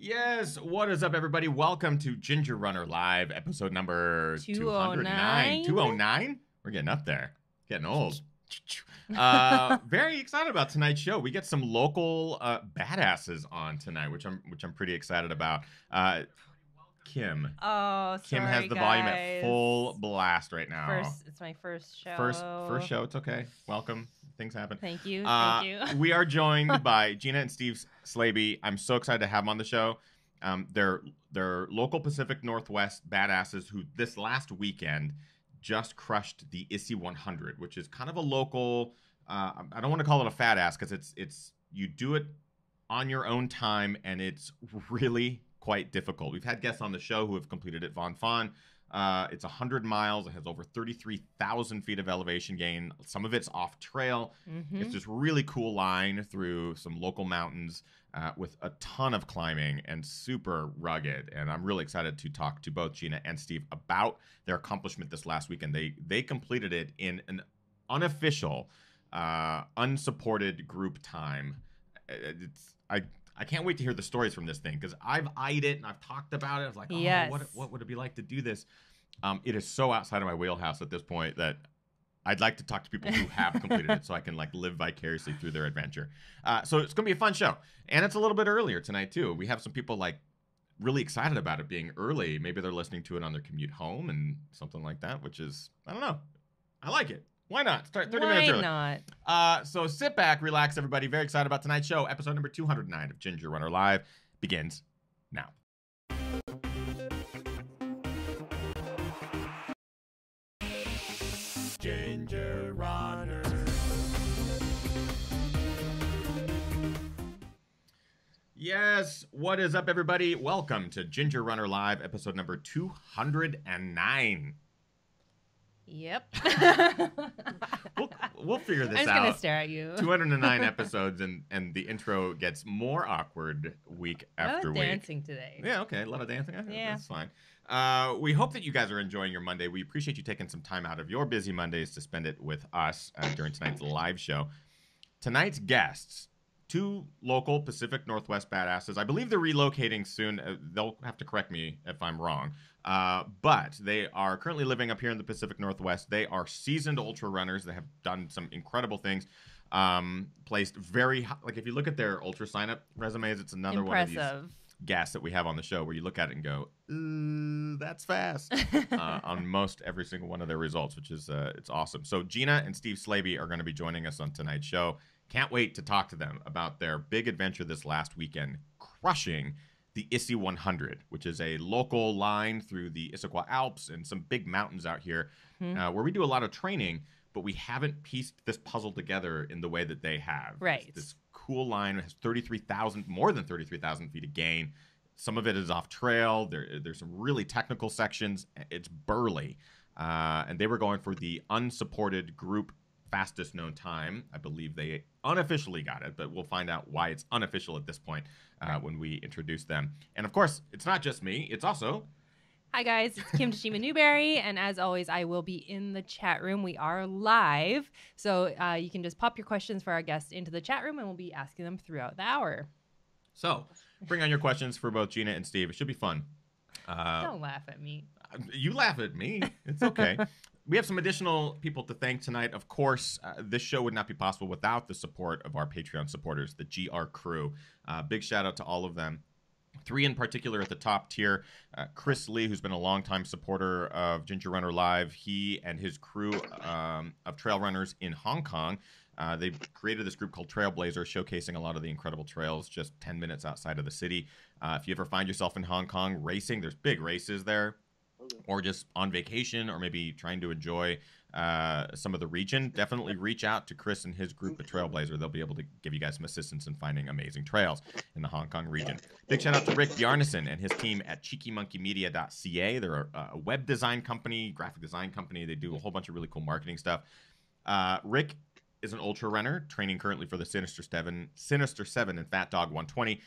Yes, what is up, everybody? Welcome to Ginger Runner Live, episode number 209. 209? We're getting up there. Getting old. Very excited about tonight's show. We get some local badasses on tonight, which I'm pretty excited about. Kim. Oh, sorry, Kim has the volume at full blast right now. It's my first show. First show. It's okay. Welcome. Things happen. Thank you. Thank you. We are joined by Gina and Steve Slaby. I'm so excited to have them on the show. They're local Pacific Northwest badasses who this last weekend just crushed the Issy 100, which is kind of a local. I don't want to call it a fat ass because it's you do it on your own time and it's really quite difficult. We've had guests on the show who have completed it. Von Fawn. It's 100 miles. It has over 33,000 feet of elevation gain. Some of it's off trail. Mm-hmm. It's this really cool line through some local mountains with a ton of climbing and super rugged. And I'm really excited to talk to both Gina and Steve about their accomplishment this last weekend. They completed it in an unofficial, unsupported group time. I can't wait to hear the stories from this thing because I've eyed it and I've talked about it. I was like, oh, yes. What would it be like to do this? It is so outside of my wheelhouse at this point that I'd like to talk to people who have completed it so I can like live vicariously through their adventure. So it's going to be a fun show. And it's a little bit earlier tonight too. We have some people like really excited about it being early. Maybe they're listening to it on their commute home and something like that, which is, I don't know. I like it. Why not? Start 30 minutes early. Why not? So sit back, relax, everybody. Very excited about tonight's show. Episode number 209 of Ginger Runner Live begins now. Ginger Runner. Yes, what is up, everybody? Welcome to Ginger Runner Live, episode number 209. Yep. we'll figure this out. I'm just going to stare at you. 209 episodes, and the intro gets more awkward week after week. A lot of dancing today. Yeah, okay. A lot of dancing. Yeah. That's fine. We hope that you guys are enjoying your Monday. We appreciate you taking some time out of your busy Mondays to spend it with us during tonight's live show. Tonight's guests, two local Pacific Northwest badasses. I believe they're relocating soon. They'll have to correct me if I'm wrong. But they are currently living up here in the Pacific Northwest. They are seasoned ultra runners. They have done some incredible things. Placed very high, like if you look at their ultra sign up resumes, it's another impressive one of these guests that we have on the show where you look at it and go, ooh, that's fast on most every single one of their results, which is it's awesome. So Gina and Steve Slaby are going to be joining us on tonight's show. Can't wait to talk to them about their big adventure this last weekend, crushing the Issy 100, which is a local line through the Issy Alps and some big mountains out here where we do a lot of training, but we haven't pieced this puzzle together in the way that they have. Right. It's this cool line. It has more than 33,000 feet of gain. Some of it is off trail. There's some really technical sections. It's burly. And they were going for the unsupported group fastest known time. I believe they unofficially got it, but we'll find out why it's unofficial at this point when we introduce them. And of course, it's not just me. It's also... Hi, guys. It's Kim Tashima Newberry. And as always, I will be in the chat room. We are live. So you can just pop your questions for our guests into the chat room, and we'll be asking them throughout the hour. So bring on your questions for both Gina and Steve. It should be fun. Don't laugh at me. You laugh at me. It's okay. We have some additional people to thank tonight. Of course, this show would not be possible without the support of our Patreon supporters, the GR crew. Big shout out to all of them. Three in particular at the top tier. Chris Lee, who's been a longtime supporter of Ginger Runner Live. He and his crew of trail runners in Hong Kong. They've created this group called Trailblazer, showcasing a lot of the incredible trails just 10 minutes outside of the city. If you ever find yourself in Hong Kong racing, there's big races there. Or just on vacation, or maybe trying to enjoy some of the region, definitely reach out to Chris and his group at Trailblazer. They'll be able to give you guys some assistance in finding amazing trails in the Hong Kong region. Big shout out to Rick Bjarnason and his team at cheekymonkeymedia.ca. They're a web design company, graphic design company. They do a whole bunch of really cool marketing stuff. Rick is an ultra runner, training currently for the Sinister 7 and Fat Dog 120.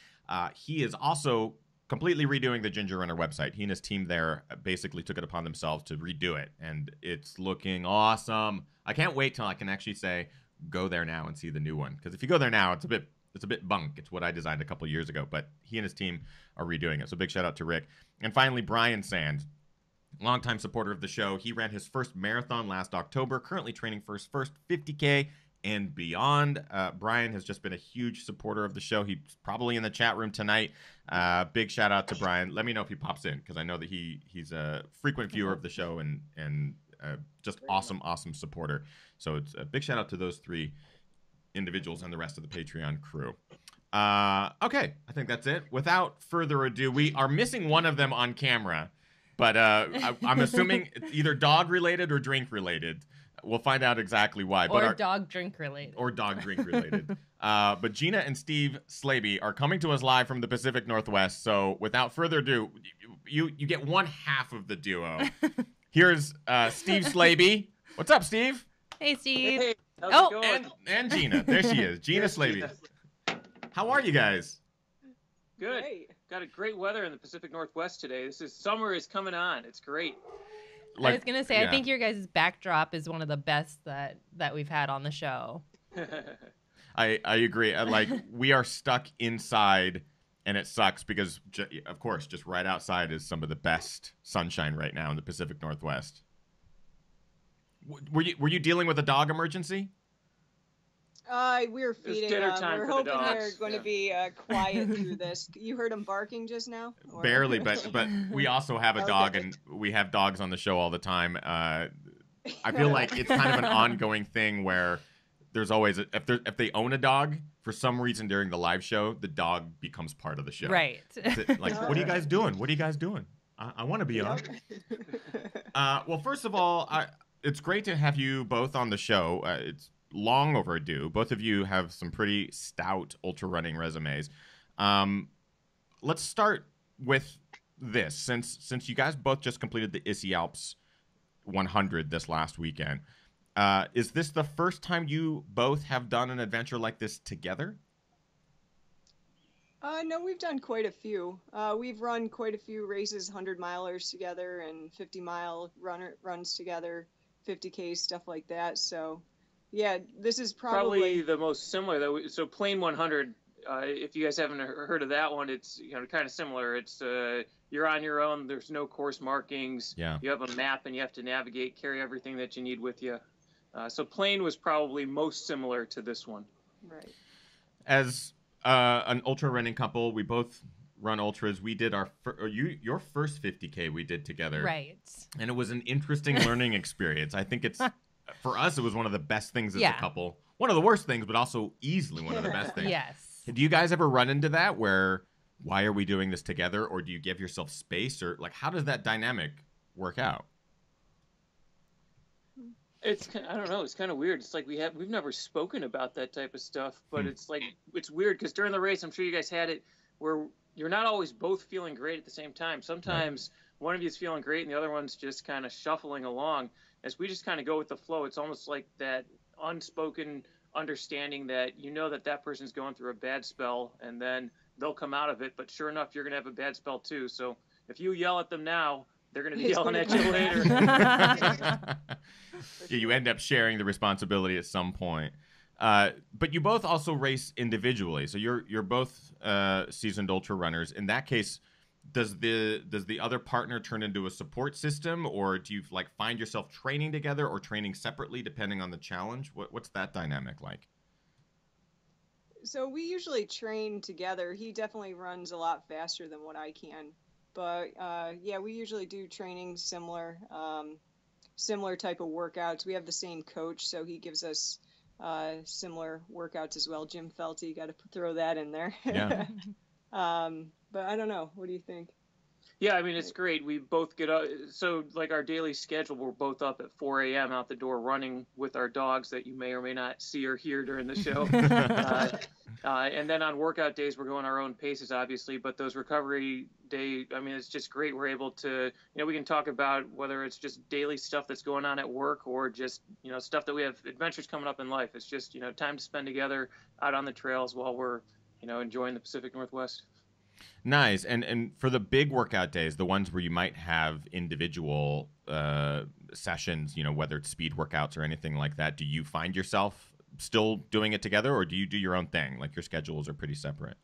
He is also completely redoing the Ginger Runner website. He and his team there basically took it upon themselves to redo it, and it's looking awesome. I can't wait till I can actually say, go there now and see the new one. Because if you go there now, it's a bit it's a bit bunk. It's what I designed a couple years ago, but he and his team are redoing it. So big shout out to Rick. And finally, Brian Sands, longtime supporter of the show. He ran his first marathon last October, currently training for his first 50K and beyond. Brian has just been a huge supporter of the show. He's probably in the chat room tonight. Big shout out to Brian. Let me know if he pops in, because I know that he's a frequent viewer of the show and just awesome supporter. So it's a big shout out to those three individuals and the rest of the Patreon crew. Okay, I think that's it. Without further ado, we are missing one of them on camera, but I'm assuming it's either dog related or drink related. We'll find out exactly why. Or dog drink related. Or dog drink related. But Gina and Steve Slaby are coming to us live from the Pacific Northwest. So without further ado, you get one half of the duo. Here's Steve Slaby. What's up, Steve? Hey, Steve. Hey, how's it going? And Gina. There she is. Gina Slaby. How are you guys? Good. Got a great weather in the Pacific Northwest today. Summer is coming on. It's great. I was gonna say, I think your guys' backdrop is one of the best that we've had on the show. I agree. Like, we are stuck inside, and it sucks because, of course, just right outside is some of the best sunshine right now in the Pacific Northwest. Were you dealing with a dog emergency? We were feeding them. We're hoping they're going to be quiet through this. You heard them barking just now? Or? Barely, but we also have a dog, and we have dogs on the show all the time. I feel like it's kind of an ongoing thing where there's always if they own a dog, for some reason during the live show, the dog becomes part of the show. Right. Like, what are you guys doing? What are you guys doing? I want to be on. Well, first of all, it's great to have you both on the show. It's long overdue. Both of you have some pretty stout ultra running resumes. Let's start with this. Since you guys both just completed the Issy Alps 100 this last weekend, is this the first time you both have done an adventure like this together? No, we've done quite a few. We've run quite a few races, 100-milers together and 50-mile runs together, 50K, stuff like that. So yeah, this is probably the most similar. So Plain 100, if you guys haven't heard of that one, it's kind of similar. It's you're on your own. There's no course markings. Yeah. You have a map and you have to navigate, carry everything that you need with you. So Plain was probably most similar to this one. Right. As an ultra running couple, we both run ultras. We did your first 50K we did together. Right. And it was an interesting learning experience. I think for us, it was one of the best things as a couple. One of the worst things, but also easily one of the best things. Yes. Do you guys ever run into that where, why are we doing this together? Or do you give yourself space? Or like, how does that dynamic work out? I don't know. It's kind of weird. It's like we've never spoken about that type of stuff, but it's like, it's weird because during the race, I'm sure you guys had it where you're not always both feeling great at the same time. Sometimes one of you is feeling great and the other one's just kind of shuffling along. As we just kind of go with the flow, it's almost like that unspoken understanding that that person's going through a bad spell and then they'll come out of it. But sure enough, you're going to have a bad spell too. So if you yell at them now, they're going to be yelling at you later. Yeah, you end up sharing the responsibility at some point. But you both also race individually. So you're both seasoned ultra runners. In that case, does the other partner turn into a support system, or do you like find yourself training together or training separately depending on the challenge? What's that dynamic like? So we usually train together. He definitely runs a lot faster than what I can. But yeah, we usually do training similar type of workouts. We have the same coach, so he gives us similar workouts as well. Jim Felty, got to throw that in there. Yeah. But I don't know. What do you think? Yeah, I mean, it's great. We both get up. So, like, our daily schedule, we're both up at 4 a.m. out the door running with our dogs that you may or may not see or hear during the show. And then on workout days, we're going our own paces, obviously. But those recovery days, I mean, it's just great. We're able to, we can talk about whether it's just daily stuff that's going on at work or just, stuff that we have adventures coming up in life. It's just, time to spend together out on the trails while we're, enjoying the Pacific Northwest. Nice. And for the big workout days, the ones where you might have individual sessions, whether it's speed workouts or anything like that, do you find yourself still doing it together, or do you do your own thing? Like your schedules are pretty separate.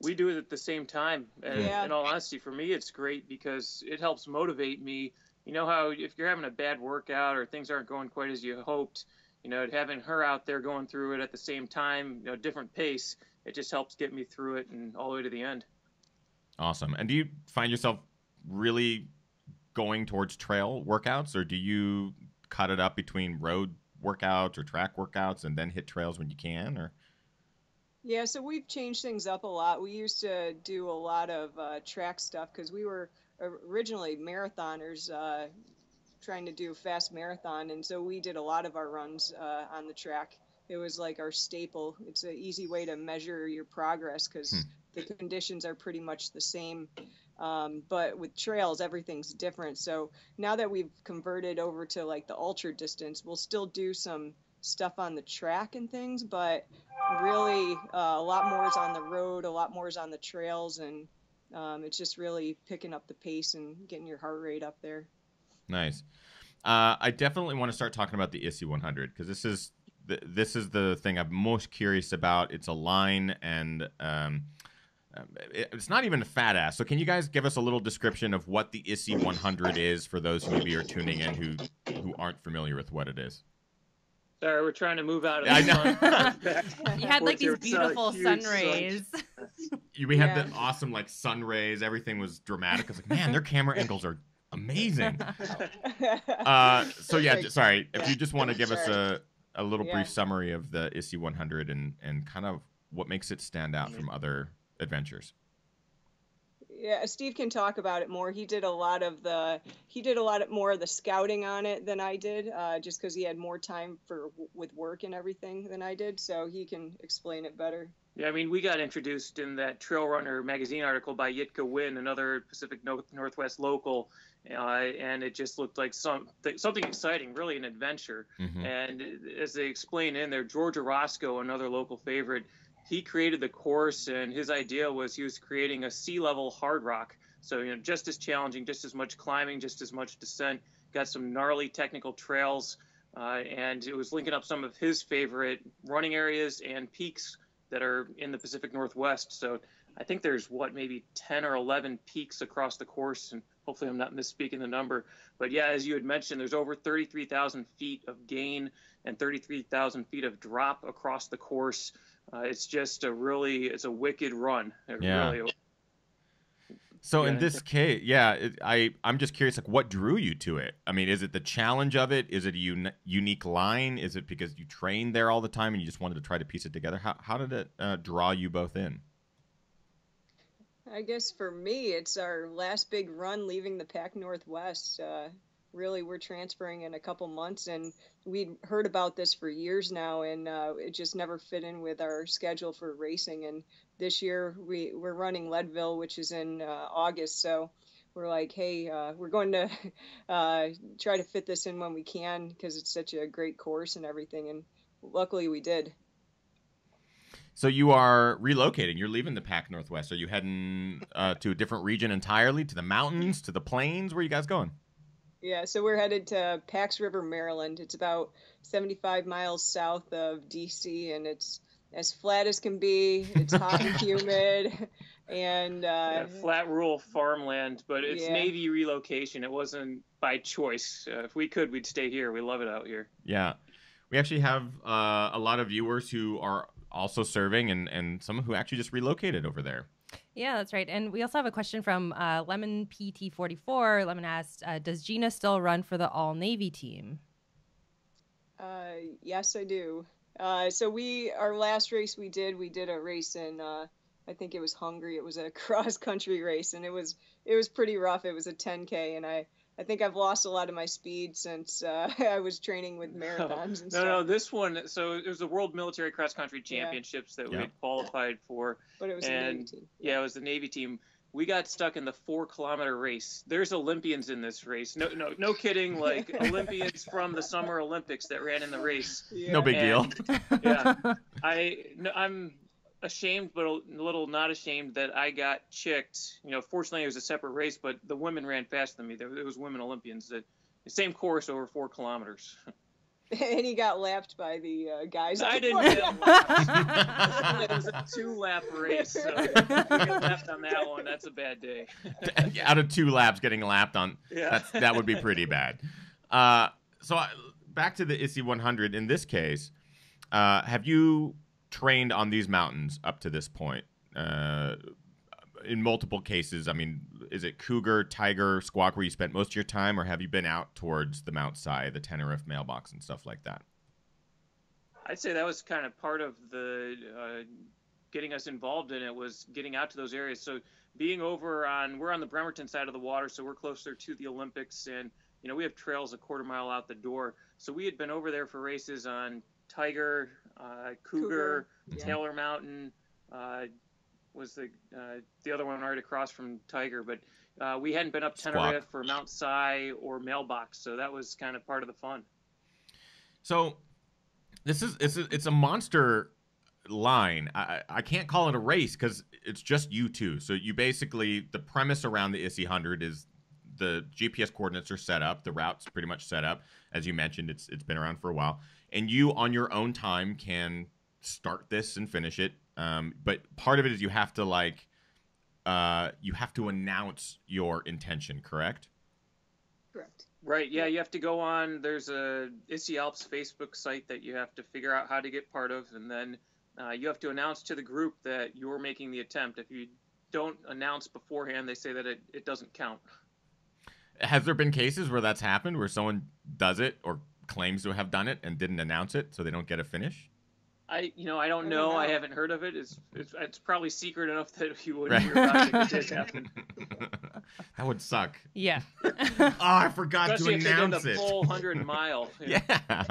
We do it at the same time. And Yeah. in all honesty, for me, it's great because it helps motivate me. You know how if you're having a bad workout or things aren't going quite as you hoped, having her out there going through it at the same time, different pace, it just helps get me through it and all the way to the end. Awesome. And do you find yourself really going towards trail workouts, or do you cut it up between road workouts or track workouts and then hit trails when you can? Or Yeah, so we've changed things up a lot. We used to do a lot of track stuff because we were originally marathoners trying to do a fast marathon. And so we did a lot of our runs on the track. It was like our staple. It's an easy way to measure your progress because the conditions are pretty much the same. But with trails, everything's different. So now that we've converted over to like the ultra distance, we'll still do some stuff on the track and things, but really a lot more is on the road, a lot more is on the trails, and it's just really picking up the pace and getting your heart rate up there. Nice. I definitely want to start talking about the Issy 100 because this is the thing I'm most curious about. It's a line, and it's not even a fat ass. So can you guys give us a little description of what the Issy 100 is for those who maybe are tuning in who aren't familiar with what it is? Sorry, we're trying to move out of the sun. You had like these beautiful sun rays. We had the awesome like sun rays. Everything was dramatic. I was like, man, their camera angles are amazing. So yeah, sorry. If you just want to give us a little brief summary of the Issy 100 and kind of what makes it stand out from other adventures. Yeah, Steve can talk about it more. He did a lot more of the scouting on it than I did, just because he had more time with work and everything than I did. So he can explain it better. Yeah, I mean, we got introduced in that Trail Runner magazine article by Yitka Wynn, another Pacific Northwest local, and it just looked like something exciting, really an adventure. Mm-hmm. And as they explain in there, George Orozco, another local favorite, he created the course, and his idea was he was creating a sea-level hard rock. So, just as challenging, just as much climbing, just as much descent, got some gnarly technical trails, and it was linking up some of his favorite running areas and peaks that are in the Pacific Northwest. So I think there's, maybe 10 or 11 peaks across the course, and hopefully I'm not misspeaking the number. But yeah, as you had mentioned, there's over 33,000 feet of gain and 33,000 feet of drop across the course. It's just it's a wicked run. So in this case, I'm just curious, like, what drew you to it? I mean, is it the challenge of it? Is it a unique line? Is it because you trained there all the time and you just wanted to try to piece it together? How did it draw you both in? I guess for me, it's our last big run leaving the Pac Northwest. Really, we're transferring in a couple months, and we'd heard about this for years now, and it just never fit in with our schedule for racing. And this year, we're running Leadville, which is in August, so we're like, hey, we're going to try to fit this in when we can because it's such a great course and everything, and luckily we did. So you are relocating. You're leaving the Pac Northwest. Are you heading to a different region entirely, to the mountains, to the plains? Where are you guys going? Yeah, so we're headed to Pax River, Maryland. It's about 75 miles south of D.C., and it's as flat as can be. It's hot and humid, and flat rural farmland. But it's Navy relocation. It wasn't by choice. If we could, we'd stay here. We love it out here. Yeah, we actually have a lot of viewers who are also serving, and some who actually just relocated over there. Yeah, that's right. And we also have a question from Lemon PT44. Lemon asked, does Geena still run for the all-Navy team? Yes, I do. So our last race we did a race in, I think it was Hungary. It was a cross-country race, and it was pretty rough. It was a 10K, and I think I've lost a lot of my speed since I was training with marathons and stuff. No, this one, so it was the World Military Cross Country Championships that we had qualified for. But it was the Navy team. Yeah, it was the Navy team. We got stuck in the 4-kilometer race. There's Olympians in this race. No kidding. Like Olympians from the Summer Olympics that ran in the race. Yeah. No big deal. Yeah, I'm ashamed, but a little not ashamed that I got chicked. Fortunately it was a separate race, but the women ran faster than me. There was women Olympians that the same course over 4 kilometers. and he got lapped by the guys. I didn't get lapped. It was a 2-lap race, so if you get lapped on that one, that's a bad day. Out of 2 laps, getting lapped on, Yeah. that would be pretty bad. Back to the Issy 100. In this case, have you trained on these mountains up to this point? In multiple cases, I mean, is it Cougar, Tiger, Squawk where you spent most of your time, or have you been out towards the Mount Si, the Tenerife mailbox and stuff like that? I'd say that was kind of part of the getting us involved in it, was getting out to those areas. So being we're on the Bremerton side of the water, so we're closer to the Olympics, and we have trails a quarter mile out the door. So we had been over there for races on Tiger, Cougar, yeah. Taylor Mountain, was the other one right across from Tiger, but we hadn't been up Tenerife or Mount Si or Mailbox, so that was kind of part of the fun. So it's a monster line. I can't call it a race because it's just you two. So you basically, the premise around the Issy 100 is the GPS coordinates are set up, the route's pretty much set up. As you mentioned, it's been around for a while, and you on your own time can start this and finish it. But part of it is you have to announce your intention, correct? Correct. Right. Yeah, you have to go on. There's a Issy Alps Facebook site that you have to figure out how to get part of, and then you have to announce to the group that you're making the attempt. If you don't announce beforehand, they say that it doesn't count. Has there been cases where that's happened, where someone does it or claims to have done it and didn't announce it, so they don't get a finish? I don't know. I haven't heard of it. It's probably secret enough that you wouldn't Right. hear about it if it did happen. That would suck. Yeah. Oh, I forgot Especially to if announce they did it. the full 100 mile. Yeah.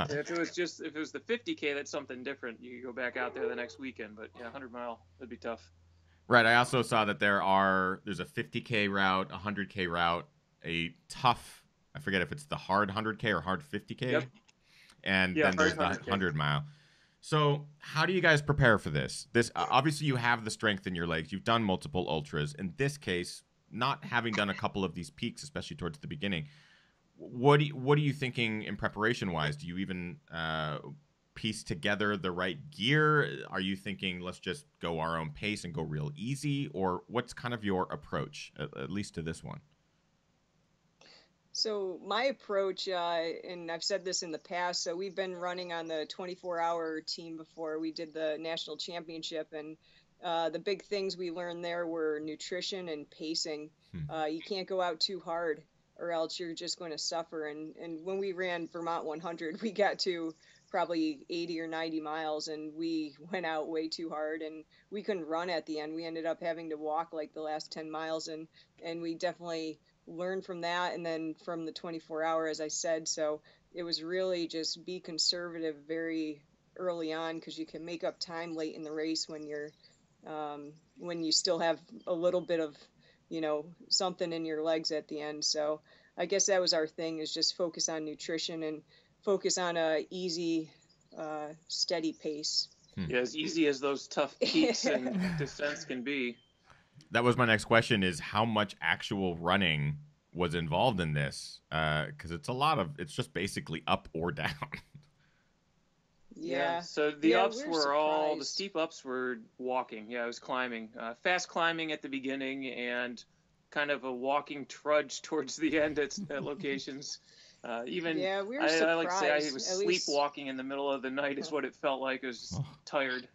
If it was the 50K, that's something different. You could go back out there the next weekend, but yeah, 100 mile, that'd be tough. Right. I also saw that there's a 50K route, a 100K route, a tough, I forget if it's the hard 100K or hard 50K. Yep. And Yeah, then there's the hard 100K. 100 mile. So how do you guys prepare for this? Obviously you have the strength in your legs. You've done multiple ultras. In this case, not having done a couple of these peaks, especially towards the beginning, what are you thinking in preparation wise? Do you even piece together the right gear? Are you thinking let's just go our own pace and go real easy, or what's kind of your approach, at least to this one? So my approach, and I've said this in the past, so we've been running on the 24-hour team before. We did the national championship, and the big things we learned there were nutrition and pacing. You can't go out too hard or else you're just going to suffer. And when we ran Vermont 100, we got to probably 80 or 90 miles, and we went out way too hard, and we couldn't run at the end. We ended up having to walk like the last 10 miles, and we definitely learn from that, and then from the 24-hour, as I said. So it was really just be conservative very early on, because you can make up time late in the race when you still have a little bit of something in your legs at the end. So I guess that was our thing, is just focus on nutrition and focus on a easy steady pace. Yeah, as easy as those tough peaks and descents can be. That was my next question, is how much actual running was involved in this? Because it's just basically up or down. Yeah. So the ups we're the surprised. steep ups were walking. Yeah, I was climbing. Fast climbing at the beginning and kind of a walking trudge towards the end at locations. We were surprised. I like to say I was At least- sleepwalking in the middle of the night is what it felt like. I was just tired.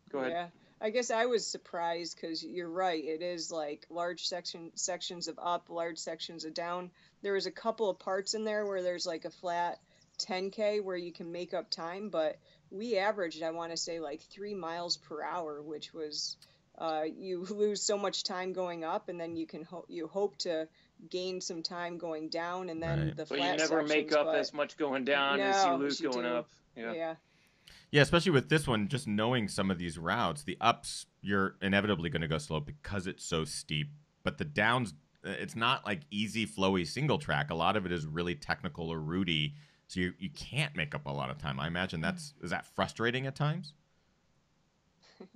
Go ahead. Yeah, I guess I was surprised, because you're right. It is like large sections of up, large sections of down. There was a couple of parts in there where there's like a flat 10K where you can make up time, but we averaged, I want to say, like 3 miles per hour, which was you lose so much time going up, and then you hope to gain some time going down, and then Right. the But flat you never make sections, up but as much going down as you No, lose you going do. up. Yeah. yeah. Yeah, especially with this one, just knowing some of these routes, the ups, you're inevitably going to go slow because it's so steep. But the downs, it's not like easy, flowy single track. A lot of it is really technical or rooty, so you can't make up a lot of time. I imagine is that frustrating at times?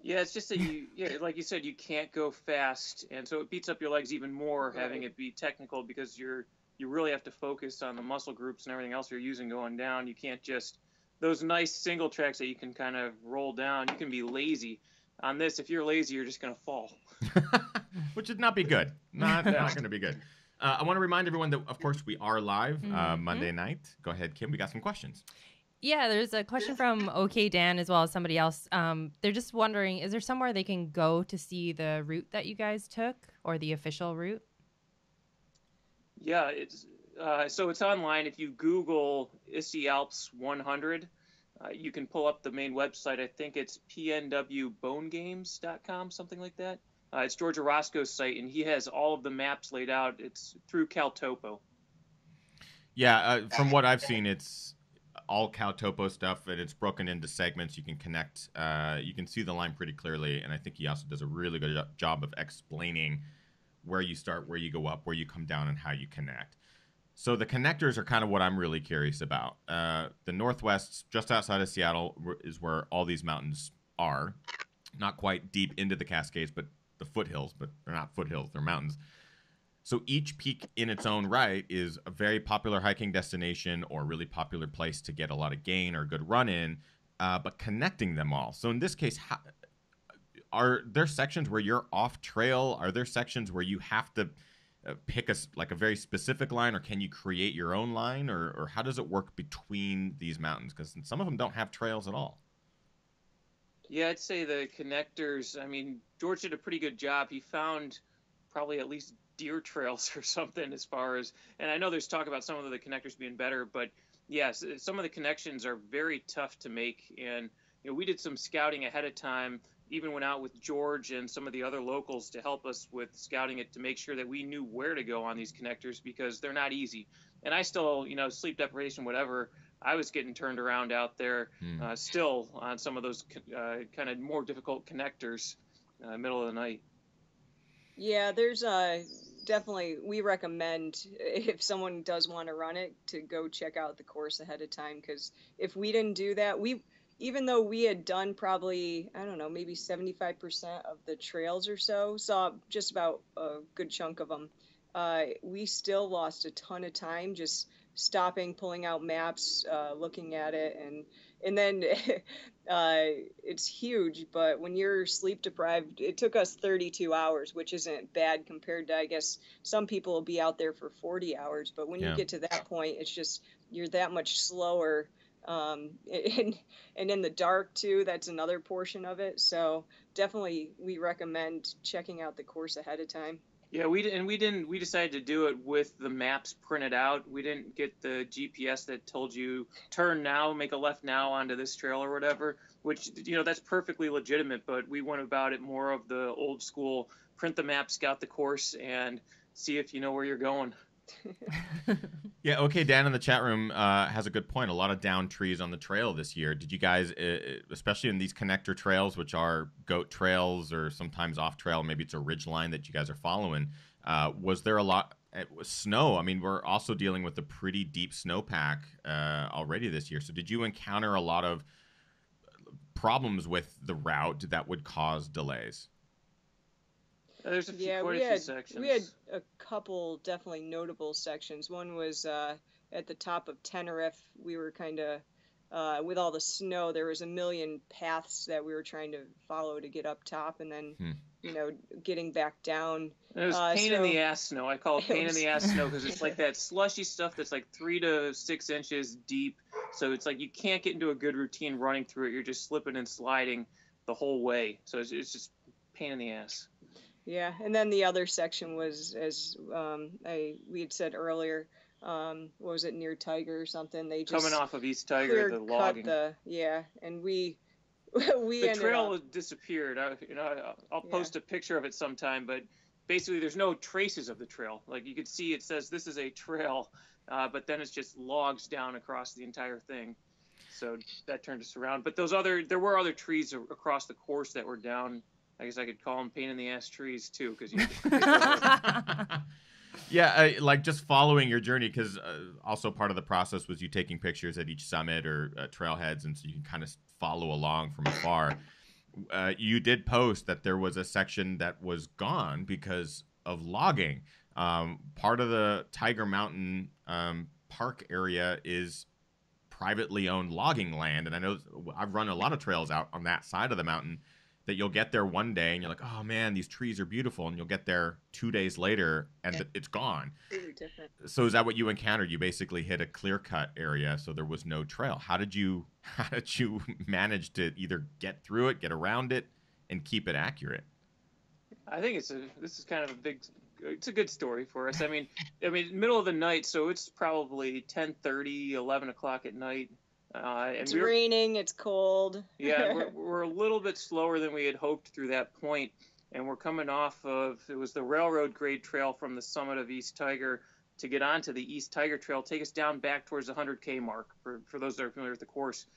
Yeah, it's just that like you said, you can't go fast, and so it beats up your legs even more having it be technical because you really have to focus on the muscle groups and everything else you're using going down. You can't just those nice single tracks that you can kind of roll down. You can be lazy on this. If you're lazy, you're just gonna fall. Which would not be good. Not going to be good. I want to remind everyone that, of course, we are live Monday night. Go ahead, Kim. We got some questions. Yeah, there's a question from OK Dan as well as somebody else. They're just wondering, is there somewhere they can go to see the route that you guys took or the official route? Yeah, it's so it's online. If you Google Issy Alps 100, you can pull up the main website. I think it's pnwbonegames.com, something like that. It's George Orozco's site, and he has all of the maps laid out. It's through CalTopo. Yeah, from what I've seen, it's all CalTopo stuff, and it's broken into segments. You can connect. You can see the line pretty clearly, and I think he also does a really good job of explaining where you start, where you go up, where you come down, and how you connect. So the connectors are kind of what I'm really curious about. The Northwest, just outside of Seattle, is where all these mountains are. Not quite deep into the Cascades, but the foothills, but they're not foothills, they're mountains. So each peak in its own right is a very popular hiking destination or a really popular place to get a lot of gain or a good run in, but connecting them all. So in this case, are there sections where you're off trail? Are there sections where you have to pick a very specific line, or can you create your own line, or how does it work between these mountains? Because some of them don't have trails at all. Yeah, I'd say the connectors, I mean, George did a pretty good job. He found probably at least deer trails or something as far as, and I know there's talk about some of the connectors being better, but yes, some of the connections are very tough to make. And, we did some scouting ahead of time, even went out with George and some of the other locals to help us with scouting it to make sure that we knew where to go on these connectors because they're not easy. And I still, sleep deprivation, whatever, I was getting turned around out there still on some of those kind of more difficult connectors middle of the night. Yeah, there's definitely, we recommend if someone does want to run it to go check out the course ahead of time, because if we didn't do that, even though we had done probably, I don't know, maybe 75% of the trails or so, saw just about a good chunk of them, we still lost a ton of time just stopping, pulling out maps, looking at it, and then it's huge. But when you're sleep deprived, it took us 32 hours, which isn't bad compared to, I guess, some people will be out there for 40 hours. But when you get to that point, it's just you're that much slower. And in the dark too, that's another portion of it. So definitely we recommend checking out the course ahead of time. Yeah, we decided to do it with the maps printed out. We didn't get the GPS that told you turn now, make a left now onto this trail or whatever, which, that's perfectly legitimate, but we went about it more of the old school, print the map, scout the course, and see if you know where you're going. Yeah, okay, Dan in the chat room has a good point. A lot of down trees on the trail this year. Did you guys, especially in these connector trails, which are goat trails or sometimes off trail, maybe it's a ridge line that you guys are following, was there a lot snow? I mean, we're also dealing with a pretty deep snowpack already this year. So did you encounter a lot of problems with the route that would cause delays? There's quite a few sections. We had a couple definitely notable sections. One was at the top of Tenerife. We were kind of, with all the snow, there was a million paths that we were trying to follow to get up top, and then, getting back down. It was pain in the ass snow. I call it pain in the ass snow because it's like that slushy stuff that's like 3 to 6 inches deep. So it's like you can't get into a good routine running through it. You're just slipping and sliding the whole way. So it's just pain in the ass. Yeah, and then the other section was, as we had said earlier, what was it, near Tiger or something? They just coming off of East Tiger, the logging. And we the trail disappeared. I'll post a picture of it sometime, but basically there's no traces of the trail. Like you could see, it says this is a trail, but then it's just logs down across the entire thing. So that turned us around. But there were other trees across the course that were down. I guess I could call them pain in the ass trees too, because yeah, like just following your journey, because also part of the process was you taking pictures at each summit or trailheads, and so you can kind of follow along from afar. You did post that there was a section that was gone because of logging. Part of the Tiger Mountain Park area is privately owned logging land, and I know I've run a lot of trails out on that side of the mountain that you'll get there one day and you're like, oh man, these trees are beautiful, and you'll get there 2 days later and it's gone. Completely different. So is that what you encountered? You basically hit a clear cut area, so there was no trail. How did you manage to either get through it, get around it, and keep it accurate? I think this is kind of it's a good story for us. I mean, middle of the night, so it's probably 10:30, 11 o'clock at night. And it's raining, it's cold. Yeah, we're a little bit slower than we had hoped through that point, and we're coming off of, it was the railroad grade trail from the summit of East Tiger to get onto the East Tiger Trail, take us down back towards the 100K mark, for those that are familiar with the course.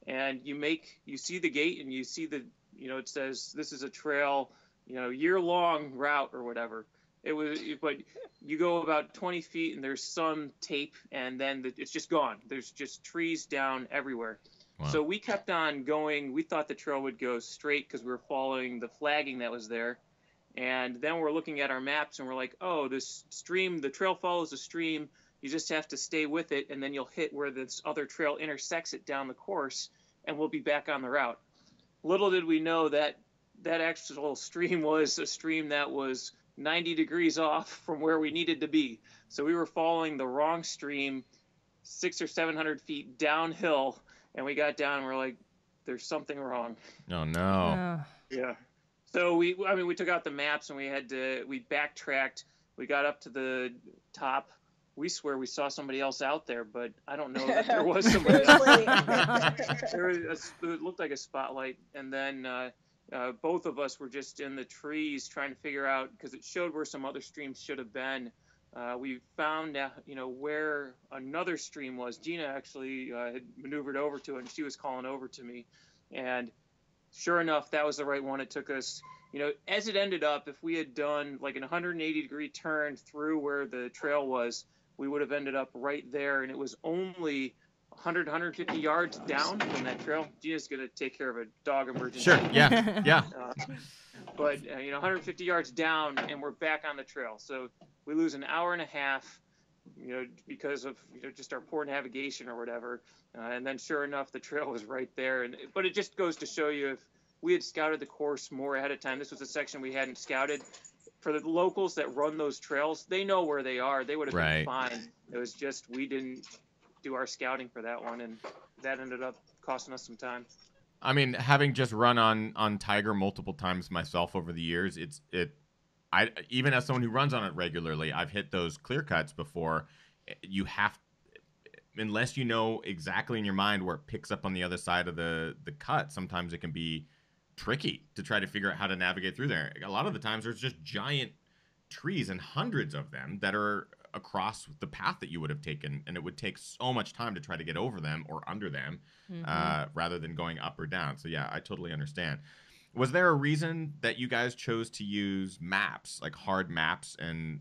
And you see the gate, and you see it says this is a trail, year-long route or whatever. But you go about 20 feet and there's some tape, and then it's just gone. There's just trees down everywhere. Wow. So we kept on going. We thought the trail would go straight because we were following the flagging that was there. And then we're looking at our maps and we're like, oh, this stream, the trail follows a stream. You just have to stay with it, and then you'll hit where this other trail intersects it down the course, and we'll be back on the route. Little did we know that actual stream was a stream that was 90 degrees off from where we needed to be. So we were following the wrong stream 600 or 700 feet downhill, and we got down and we're like, there's something wrong. Oh no. Yeah. So we took out the maps and we backtracked. We got up to the top. We swear we saw somebody else out there, but I don't know that there was somebody else. It looked like a spotlight. And then both of us were just in the trees trying to figure out, because it showed where some other streams should have been. We found out, where another stream was. Gina actually had maneuvered over to it, and she was calling over to me. And sure enough, that was the right one. It took us, as it ended up, if we had done like an 180-degree turn through where the trail was, we would have ended up right there. And it was only 100, 150 yards down from that trail. Gina's going to take care of a dog emergency. Sure, yeah, yeah. But 150 yards down, and we're back on the trail. So we lose an hour and a half, because of just our poor navigation or whatever. And then sure enough, the trail was right there. But it just goes to show you, if we had scouted the course more ahead of time, this was a section we hadn't scouted. For the locals that run those trails, they know where they are. They would have been fine. It was just we didn't do our scouting for that one, and that ended up costing us some time. I mean, having just run on Tiger multiple times myself over the years, I even as someone who runs on it regularly, I've hit those clear cuts before. You have, unless you know exactly in your mind where it picks up on the other side of the cut, sometimes it can be tricky to try to figure out how to navigate through there. A lot of the times there's just giant trees and hundreds of them that are across the path that you would have taken, and it would take so much time to try to get over them or under them, rather than going up or down. So yeah, I totally understand. Was there a reason that you guys chose to use maps, like hard maps and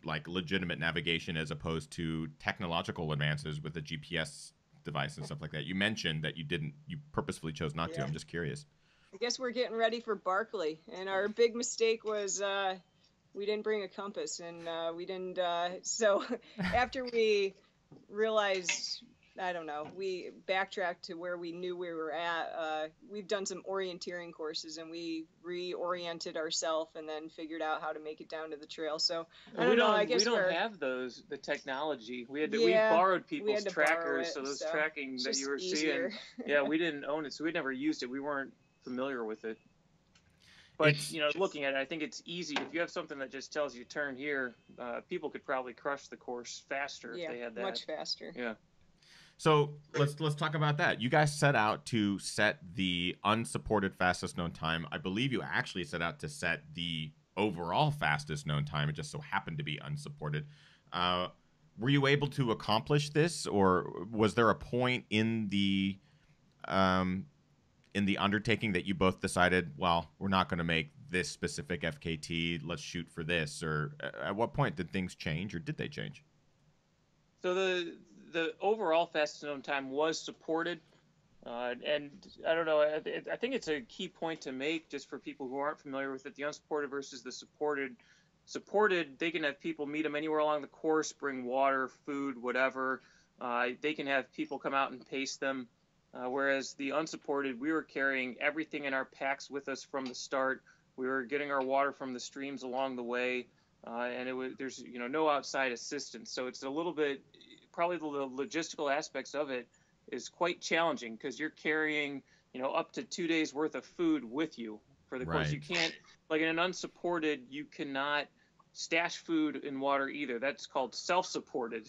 like legitimate navigation, as opposed to technological advances with a GPS device and stuff like that? You mentioned that you purposefully chose not to. I'm just curious. I guess we're getting ready for Barkley, and our big mistake was we didn't bring a compass, and we didn't. So after we realized, we backtracked to where we knew we were at. We've done some orienteering courses, and we reoriented ourselves, and then figured out how to make it down to the trail. So I don't know. I guess we don't have the technology. We borrowed people's trackers, so those tracking that you were seeing. Yeah, we didn't own it, so we never used it. We weren't familiar with it. But looking at it, I think it's easy. If you have something that just tells you turn here, people could probably crush the course faster if they had that. Much faster. Yeah. So let's talk about that. You guys set out to set the unsupported fastest known time. I believe you actually set out to set the overall fastest known time. It just so happened to be unsupported. Were you able to accomplish this, or was there a point in the undertaking that you both decided, well, we're not going to make this specific FKT, let's shoot for this? Or at what point did things change, or did they change? So the overall fastest known time was supported. And I don't know. I think it's a key point to make just for people who aren't familiar with it. The unsupported versus the supported. Supported, they can have people meet them anywhere along the course, bring water, food, whatever. They can have people come out and pace them. Whereas the unsupported, we were carrying everything in our packs with us from the start. We were getting our water from the streams along the way, and there's no outside assistance. So it's a little bit, probably the logistical aspects of it is quite challenging because you're carrying up to 2 days worth of food with you for the course. You can't, like in an unsupported, you cannot stash food in water either. That's called self-supported.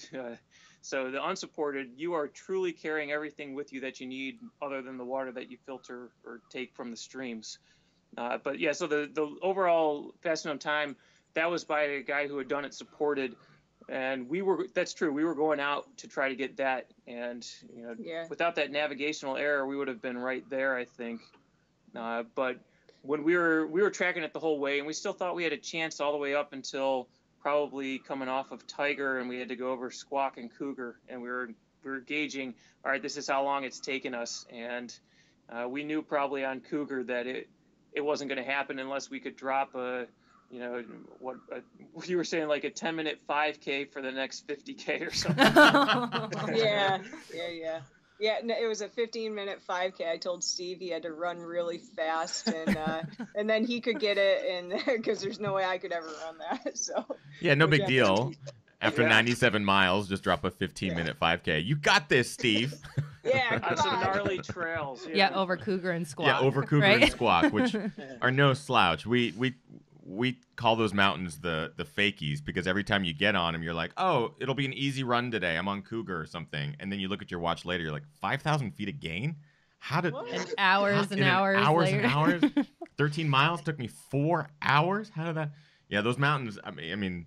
So the unsupported, you are truly carrying everything with you that you need other than the water that you filter or take from the streams. But yeah, so the overall fastest time, that was by a guy who had done it supported. And that's true. We were going out to try to get that. And, without that navigational error, we would have been right there, I think. But when we were tracking it the whole way, and we still thought we had a chance all the way up until probably coming off of Tiger, and we had to go over Squawk and Cougar, and we were gauging, all right, this is how long it's taken us. And we knew probably on Cougar that it wasn't going to happen unless we could drop what you were saying, like a 10-minute 5K for the next 50K or something. Yeah, no, it was a 15-minute 5K. I told Steve he had to run really fast, and then he could get it, and because there's no way I could ever run that. So yeah, no big deal. After 97 miles, just drop a 15-minute 5K. You got this, Steve. Yeah, on some gnarly trails. Yeah, over Cougar and Squawk. Yeah, over Cougar right? and Squawk, which are no slouch. We call those mountains the fakies because every time you get on them, you're like, oh, it'll be an easy run today. I'm on Cougar or something. And then you look at your watch later, you're like, 5,000 feet of gain? How did... And hours and hours later. 13 miles took me 4 hours? How did that... Yeah, those mountains, I mean,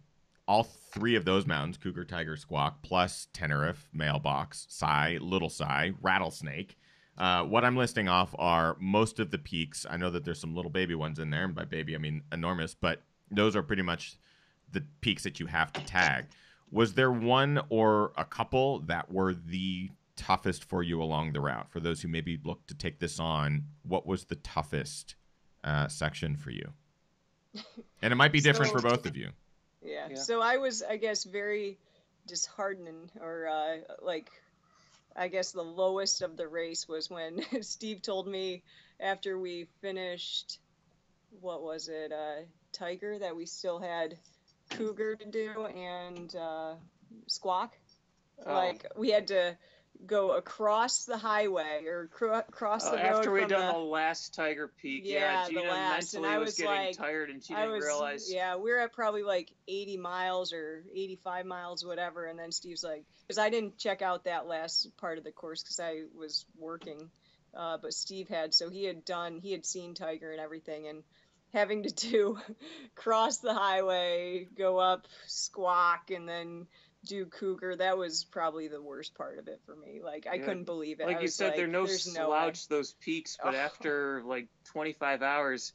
all three of those mountains, Cougar, Tiger, Squawk, plus Tenerife, Mailbox, Psy, Little Psy, Rattlesnake. What I'm listing off are most of the peaks. I know that there's some little baby ones in there, and by baby I mean enormous, but those are pretty much the peaks that you have to tag. Was there one or a couple that were the toughest for you along the route? For those who maybe look to take this on, what was the toughest section for you? And it might be different for both of you. Yeah. So I was, I guess, very disheartened, or I guess the lowest of the race was when Steve told me after we finished, what was it, Tiger, that we still had Cougar to do and Squawk. Like we had to go across the highway or cross the road after we'd from done the last Tiger peak. Yeah, Gina the last, mentally and I was getting like, tired, and she didn't realize. Yeah, we were at probably like 80 miles or 85 miles, whatever. And then Steve's like, because I didn't check out that last part of the course because I was working, but Steve had, so he had seen Tiger and everything, and having to do cross the highway, go up Squawk, and then do Cougar, that was probably the worst part of it for me. Like I couldn't believe it. Like you said, they're no slouch, those peaks, but after like 25 hours,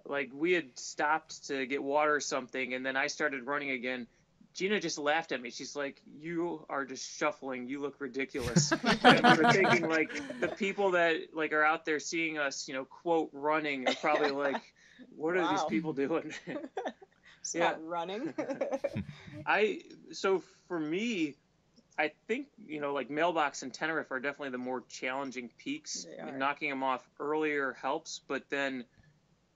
like we had stopped to get water or something, and then I started running again. Gina just laughed at me. She's like, "You are just shuffling. You look ridiculous." And we're thinking, like, the people that like are out there seeing us, quote, running, are probably like, "What are these people doing?" It's not running. So for me, I think, like Mailbox and Tenerife are definitely the more challenging peaks. Knocking them off earlier helps, but then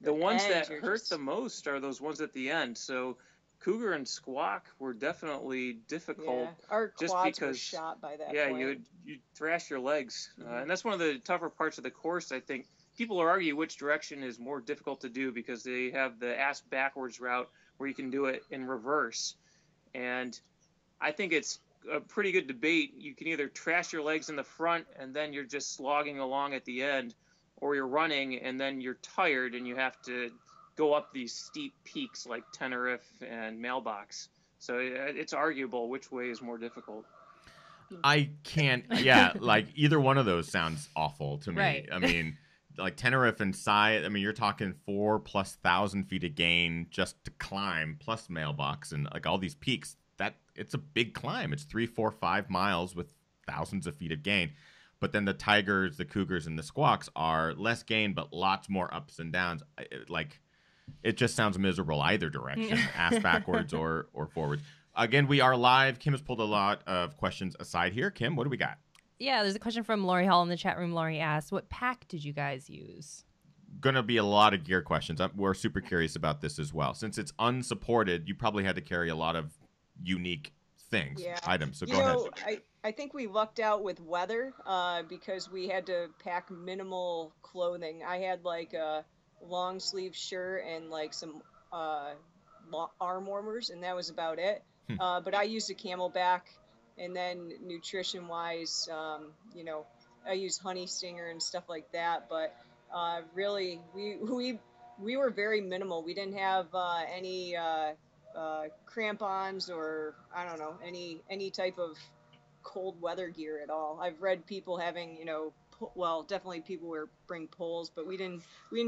the ones that hurt the most are those ones at the end. So Cougar and Squawk were definitely difficult. Yeah. Our just quads because, were shot by that point. You'd thrash your legs. And that's one of the tougher parts of the course, I think. People argue which direction is more difficult to do because they have the ass backwards route where you can do it in reverse. And I think it's a pretty good debate. You can either trash your legs in the front and then you're just slogging along at the end, or you're running and then you're tired and you have to go up these steep peaks like Tenerife and Mailbox. So it's arguable which way is more difficult. I can't, like either one of those sounds awful to me. Right. I mean, like Tenerife and Psy, I mean, you're talking 4,000+ feet of gain just to climb, plus Mailbox and like all these peaks. That it's a big climb. It's 3, 4, 5 miles with thousands of feet of gain. But then the tigers, the cougars, and the squawks are less gain, but lots more ups and downs. It just sounds miserable either direction, ass backwards or forwards. Again, we are live. Kim has pulled a lot of questions aside here. Kim, what do we got? Yeah, there's a question from Lori Hall in the chat room. Lori asked, what pack did you guys use? Going to be a lot of gear questions. We're super curious about this as well. Since it's unsupported, you probably had to carry a lot of unique things, items. So go ahead. I think we lucked out with weather because we had to pack minimal clothing. I had like a long sleeve shirt and like some arm warmers, and that was about it. But I used a Camelback, and then nutrition wise, I use Honey Stinger and stuff like that. But really, we were very minimal. We didn't have any crampons or I don't know any type of cold weather gear at all. I've read people having definitely people bring poles, but we didn't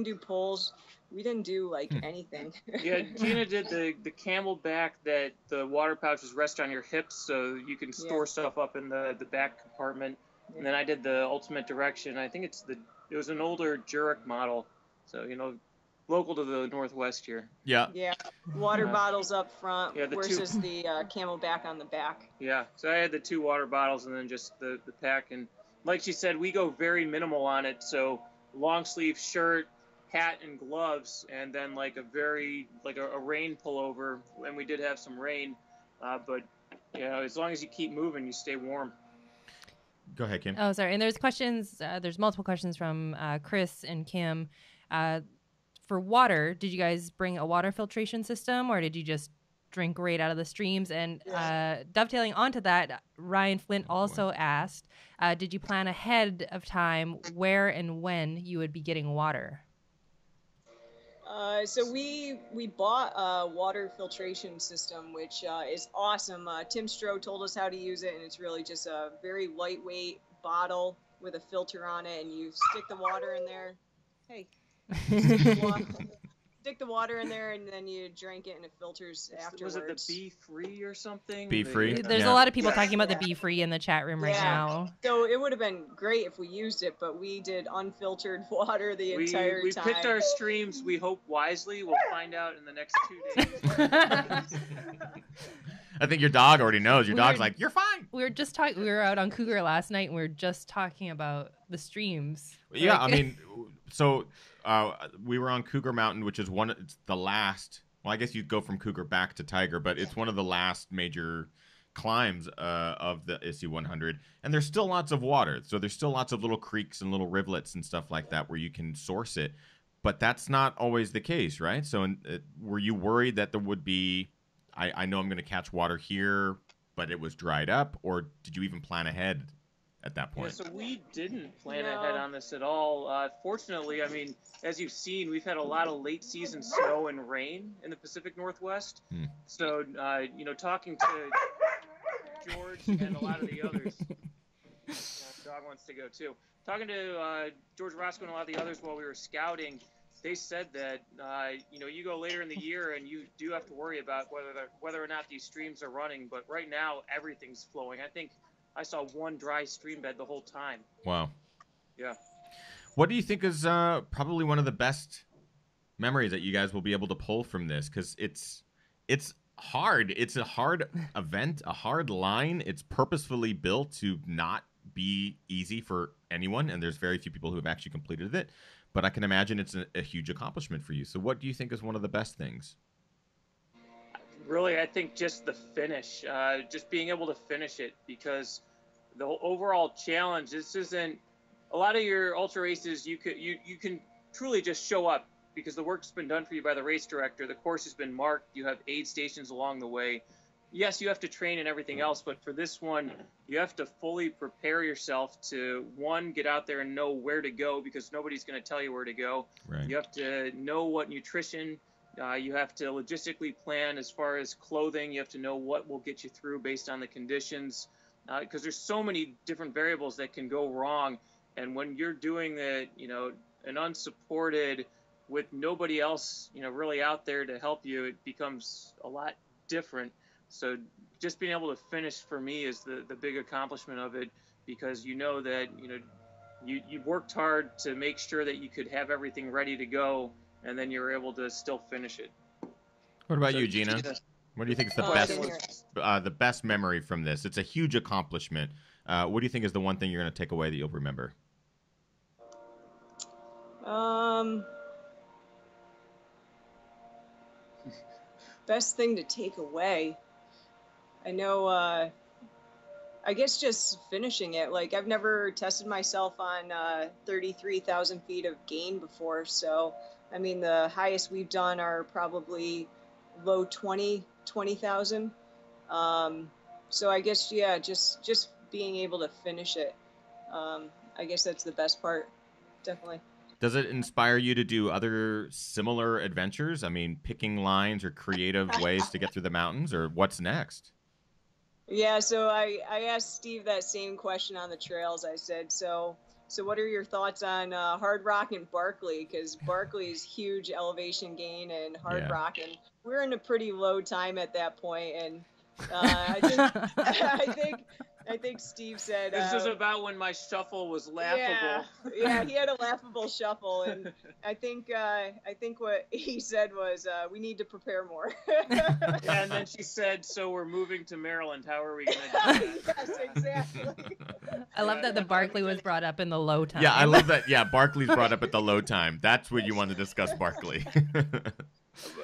do poles. We didn't do like anything. Yeah, Gina did the Camelback that the water pouches rest on your hips, so you can store stuff up in the back compartment. And then I did the Ultimate Direction. I think it was an older Jurek model, so local to the Northwest here. Yeah. Yeah. Water bottles up front versus the Camelback on the back. Yeah. So I had the 2 water bottles and then just the pack. And like she said, we go very minimal on it. So long sleeve shirt, hat, and gloves, and then like a rain pullover. And we did have some rain, but as long as you keep moving, you stay warm. Go ahead, Kim. Oh, sorry. And there's questions. There's multiple questions from Chris and Kim. For water, did you guys bring a water filtration system, or did you just drink right out of the streams? And dovetailing onto that, Ryan Flint also asked, did you plan ahead of time where and when you would be getting water? So we bought a water filtration system, which is awesome. Tim Stroh told us how to use it, and it's really just a very lightweight bottle with a filter on it, and you stick the water in there. Hey. Stick the water in there, and then you drink it, and it filters afterwards. Was it the Be-Free or something? Be-Free? There's a lot of people talking about the Be-Free in the chat room right now. So it would have been great if we used it, but we did unfiltered water the entire time. We picked our streams, we hope wisely. We'll find out in the next 2 days. I think your dog already knows. Your dog's like, you're fine. We were out on Cougar last night, and we were just talking about the streams. Yeah, I mean, so we were on Cougar Mountain, which is it's the last. Well, I guess you'd go from Cougar back to Tiger, but it's one of the last major climbs of the Issy 100, and there's still lots of water. So there's still lots of little creeks and little rivulets and stuff like that where you can source it, but that's not always the case, right? So were you worried that there would be? I know I'm going to catch water here, but it was dried up, or did you even plan ahead at that point? Yeah, so we didn't plan ahead on this at all. Fortunately, I mean, as you've seen, we've had a lot of late season snow and rain in the Pacific Northwest. So, talking to George and a lot of the others, dog wants to go too. Talking to George Roscoe and a lot of the others while we were scouting, they said that, you go later in the year and you do have to worry about whether or not these streams are running. But right now, everything's flowing. I think I saw one dry stream bed the whole time. Wow. Yeah. What do you think is probably one of the best memories that you guys will be able to pull from this? Because it's hard. It's a hard event, a hard line. It's purposefully built to not be easy for anyone, and there's very few people who have actually completed it. But I can imagine it's a huge accomplishment for you. So what do you think is one of the best things? Really, I think just the finish, just being able to finish it, because the overall challenge, this isn't a lot of your ultra races. You can truly just show up because the work's been done for you by the race director. The course has been marked. You have aid stations along the way. Yes, you have to train and everything else, but for this one, you have to fully prepare yourself to, one, get out there and know where to go, because nobody's going to tell you where to go. Right. You have to know what nutrition, you have to logistically plan as far as clothing. You have to know what will get you through based on the conditions, because there's so many different variables that can go wrong. And when you're doing an unsupported with nobody else, really out there to help you, it becomes a lot different. So just being able to finish for me is the big accomplishment of it, because you know that you worked hard to make sure that you could have everything ready to go, and then you were able to still finish it. What about you, Gina? What do you think is the best memory from this? It's a huge accomplishment. What do you think is the one thing you're going to take away that you'll remember? Best thing to take away. I know, I guess just finishing it. Like, I've never tested myself on 33,000 feet of gain before. So, I mean, the highest we've done are probably low 20,000. So I guess, yeah, just being able to finish it. I guess that's the best part, definitely. Does it inspire you to do other similar adventures? I mean, picking lines or creative ways to get through the mountains, or what's next? Yeah, so I asked Steve that same question on the trails. I said, so what are your thoughts on Hard Rock and Barkley? Because Barkley is huge elevation gain, and Hard Rock, and we're in a pretty low time at that point. And I think Steve said this is about when my shuffle was laughable. Yeah, he had a laughable shuffle, and I think what he said was we need to prepare more. And then she said, "So we're moving to Maryland. How are we going to do that?" Yes, exactly. I love that the Barkley was brought up in the low time. Yeah, I love that. Yeah, Barkley's brought up at the low time. That's what you want to discuss, Barkley.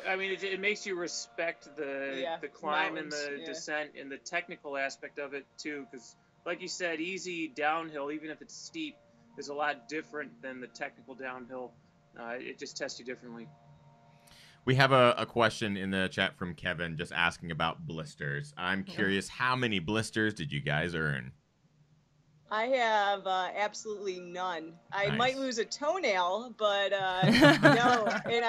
I mean, it makes you respect the climb mountains, and the descent and the technical aspect of it too, because like you said, easy downhill, even if it's steep, is a lot different than the technical downhill. It just tests you differently. We have a question in the chat from Kevin just asking about blisters. I'm curious, how many blisters did you guys earn? I have absolutely none. I Nice. might lose a toenail, but no. And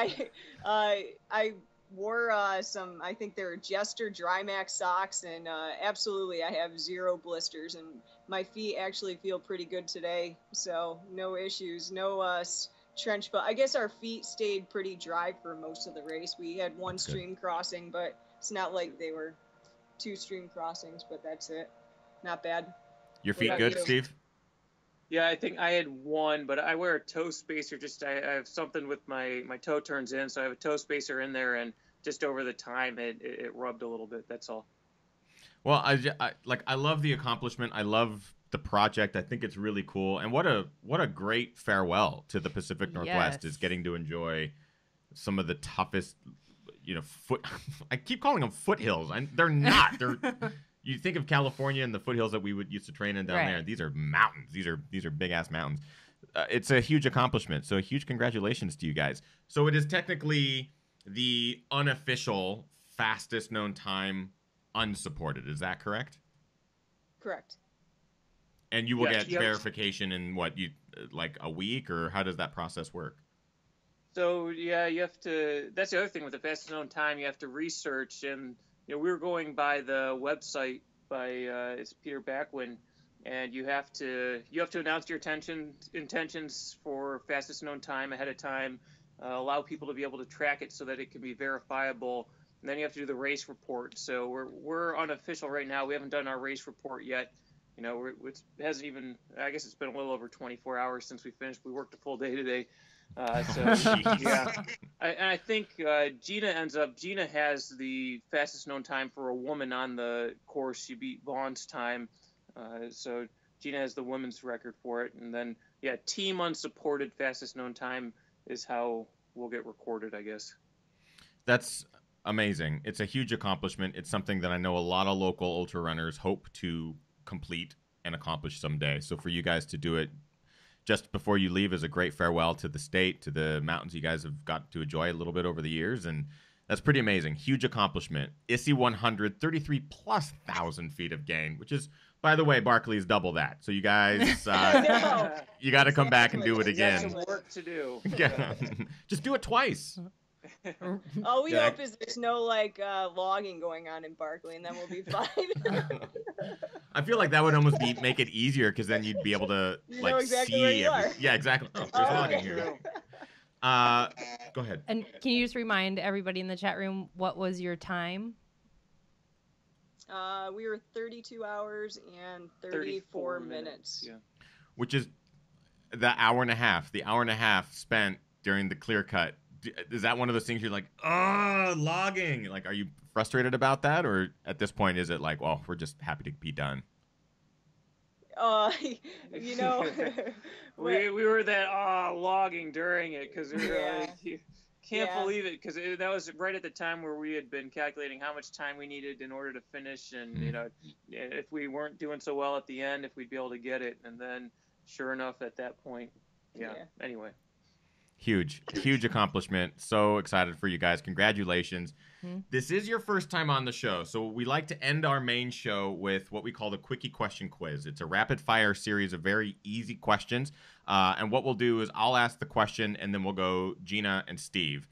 I wore some, I think they're Jester Dry Max socks, and absolutely I have 0 blisters, and my feet actually feel pretty good today, so no issues, no trench, but I guess our feet stayed pretty dry for most of the race. We had one stream crossing, but it's not like they were 2 stream crossings, but that's it. Not bad. Your feet good, Steve? Yeah, I think I had one, but I wear a toe spacer. I have something with my toe turns in, so I have a toe spacer in there, and just over the time, it rubbed a little bit. That's all. Well, I love the accomplishment. I love the project. I think it's really cool, and what a great farewell to the Pacific Northwest is getting to enjoy some of the toughest, I keep calling them foothills. They're not. They're you think of California and the foothills that we would used to train in down there. These are mountains. These are big ass mountains. It's a huge accomplishment. So a huge congratulations to you guys. So it is technically the unofficial fastest known time unsupported. Is that correct? Correct. And you will get verification in like a week, or how does that process work? So yeah, you have to. That's the other thing with the fastest known time. You have to research, and we were going by the website by it's Peter Backwin, and you have to announce your intentions for fastest known time ahead of time, allow people to be able to track it so that it can be verifiable, and then you have to do the race report. So we're unofficial right now. We haven't done our race report yet. It hasn't even. I guess it's been a little over 24 hours since we finished. We worked a full day today. Yeah, I think Geena has the fastest known time for a woman on the course. She beat Vaughn's time, so Geena has the women's record for it. And then team unsupported fastest known time is how we'll get recorded, I guess. That's amazing. It's a huge accomplishment. It's something that I know a lot of local ultra runners hope to complete and accomplish someday. So for you guys to do it just before you leave is a great farewell to the state, to the mountains you guys have got to enjoy a little bit over the years, and that's pretty amazing. Huge accomplishment. Issy 100, 33,000 feet of gain, which is, by the way, Barkley's double that. So you guys, you got to come back and do it again. You got some work to do. Just do it twice. All we hope is there's no logging going on in Barkley, and then we'll be fine. I feel like that would almost make it easier, because then you'd be able to see. Yeah, exactly. Oh, there's logging here. Go ahead. And can you just remind everybody in the chat room what was your time? We were 32 hours and 34 minutes. Yeah. Which is the hour and a half spent during the clear cut. Is that one of those things you're like, oh, logging? Like, are you frustrated about that? Or at this point, is it like, well, we're just happy to be done? You know, we were that logging during it because we were Yeah. like, you can't Yeah. believe it because that was right at the time where we had been calculating how much time we needed in order to finish, and you know, if we weren't doing so well at the end, if we'd be able to get it, and then sure enough, at that point, yeah. Anyway. Huge accomplishment. So excited for you guys. Congratulations. This is your first time on the show, so we like to end our main show with what we call the Quickie Question Quiz. It's a rapid-fire series of very easy questions, and what we'll do is I'll ask the question, and then we'll go Gina and Steve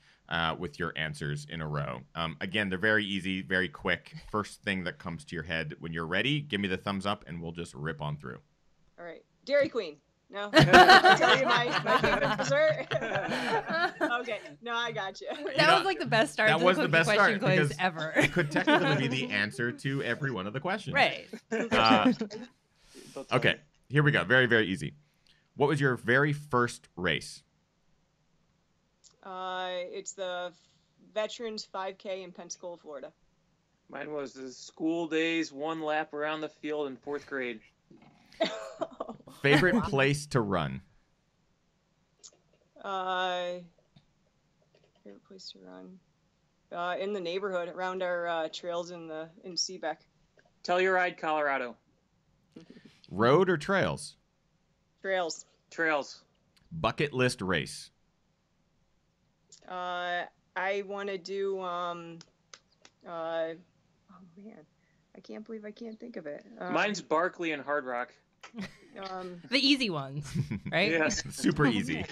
with your answers in a row. Again, they're very easy, very quick. First thing that comes to your head when you're ready, give me the thumbs up, and we'll just rip on through. All right. Dairy Queen. No. I'll tell you my favorite dessert. Okay. No, I got you. That was like the best start. That to was the the best question start quiz because ever. it could technically be the answer to every one of the questions. Right. Okay, here we go. Very, very easy. What was your very first race? It's the Veterans 5K in Pensacola, Florida. Mine was the school days, one lap around the field in 4th grade. Favorite place to run? Favorite place to run? In the neighborhood, around our trails in Seebeck. Telluride, Colorado. Road or trails? Trails. Trails. Bucket list race? I want to do oh man, I can't believe I can't think of it. Mine's Barkley and Hard Rock. The easy ones, right? Yes. Super easy.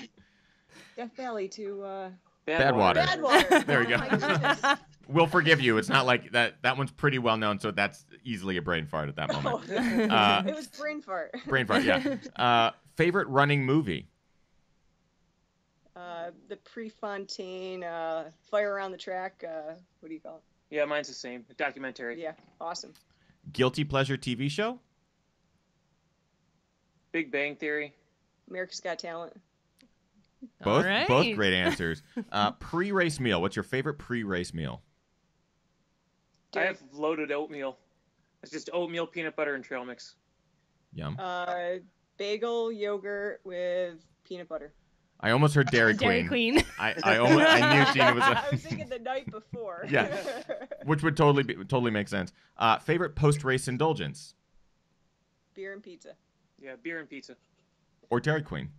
Death Valley to Badwater. Badwater. There you go. Oh, my goodness. We'll forgive you. It's not like that. That one's pretty well known, so that's easily a brain fart at that moment. It was brain fart. Brain fart, yeah. Favorite running movie? The Prefontaine Fire Around the Track. What do you call it? Yeah, mine's the same. A documentary. Yeah, awesome. Guilty pleasure TV show? Big Bang Theory. America's Got Talent. Both, All right. both great answers. Pre-race meal. What's your favorite pre-race meal? I have loaded oatmeal. It's just oatmeal, peanut butter, and trail mix. Yum. Bagel yogurt with peanut butter. I almost heard Dairy Dairy Queen. Queen. I knew Gina was. I was thinking the night before. Yeah, which would totally make sense. Favorite post-race indulgence? Beer and pizza. Yeah, beer and pizza. Or Dairy Queen.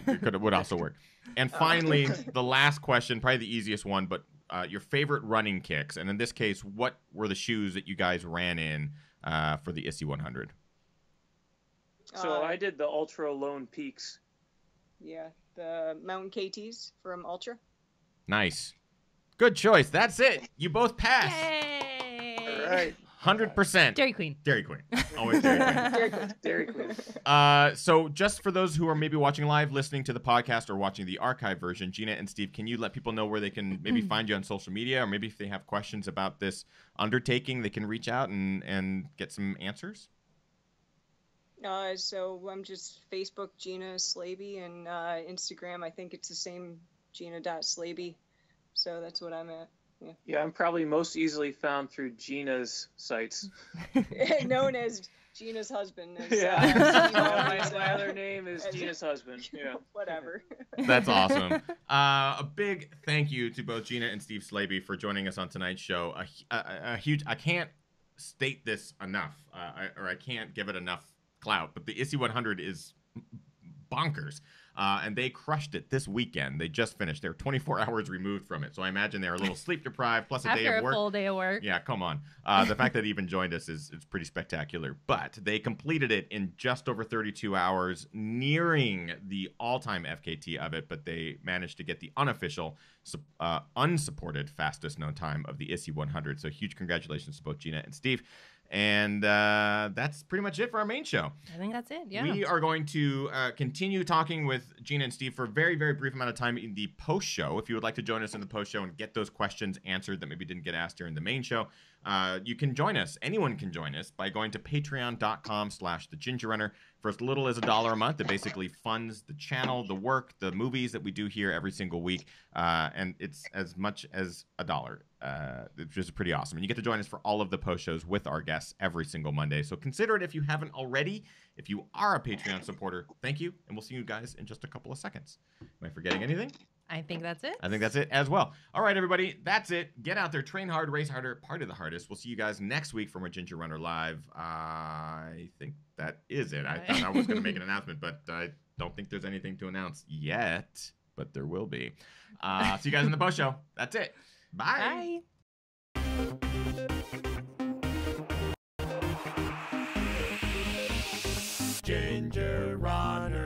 Would also work. And finally, the last question, probably the easiest one, but your favorite running kicks. And in this case, what were the shoes that you guys ran in for the Issy 100? So I did the Ultra Lone Peaks. Yeah, the Mountain KTs from Ultra. Nice. Good choice. That's it. You both passed. Yay! All right. 100%. Dairy Queen. Dairy Queen. Always Dairy Queen. Very good. Dairy Queen. So just for those who are maybe watching live, listening to the podcast, or watching the archive version, Gina and Steve, can you let people know where they can maybe find you on social media, or maybe if they have questions about this undertaking, they can reach out and get some answers? So I'm just Facebook Gina Slaby, and Instagram I think it's the same Gina.Slaby. So that's what I'm at. Yeah, I'm probably most easily found through Gina's sites. Known as Gina's husband. As, My other name is Gina's husband. Yeah. Whatever. That's awesome. A big thank you to both Gina and Steve Slaby for joining us on tonight's show. A huge, I can't state this enough, or I can't give it enough clout, but the Issy 100 is bonkers. And they crushed it this weekend. They just finished. They're 24 hours removed from it. So I imagine they're a little sleep deprived, plus a day of After work. a full day of work. Yeah, come on. The fact that they even joined us is pretty spectacular. But they completed it in just over 32 hours, nearing the all-time FKT of it. But they managed to get the unofficial, unsupported fastest known time of the Issy 100. So huge congratulations to both Gina and Steve. And that's pretty much it for our main show. I think that's it. Yeah. We are going to continue talking with Gina and Steve for a very, very brief amount of time in the post show. If you would like to join us in the post show and get those questions answered that maybe didn't get asked during the main show, you can join us. Anyone can join us by going to patreon.com/thegingerrunner. For as little as $1 a month, it basically funds the channel, the work, the movies that we do here every single week. And it's as much as $1, which is pretty awesome. And you get to join us for all of the post shows with our guests every single Monday. So consider it if you haven't already. If you are a Patreon supporter, thank you. And we'll see you guys in just a couple of seconds. Am I forgetting anything? I think that's it. I think that's it as well. All right, everybody. That's it. Get out there. Train hard. Race harder. Party the hardest. We'll see you guys next week from a Ginger Runner Live. I think that is it. I thought I was going to make an announcement, but I don't think there's anything to announce yet. But there will be. See you guys in the post show. That's it. Bye. Bye. Ginger Runner.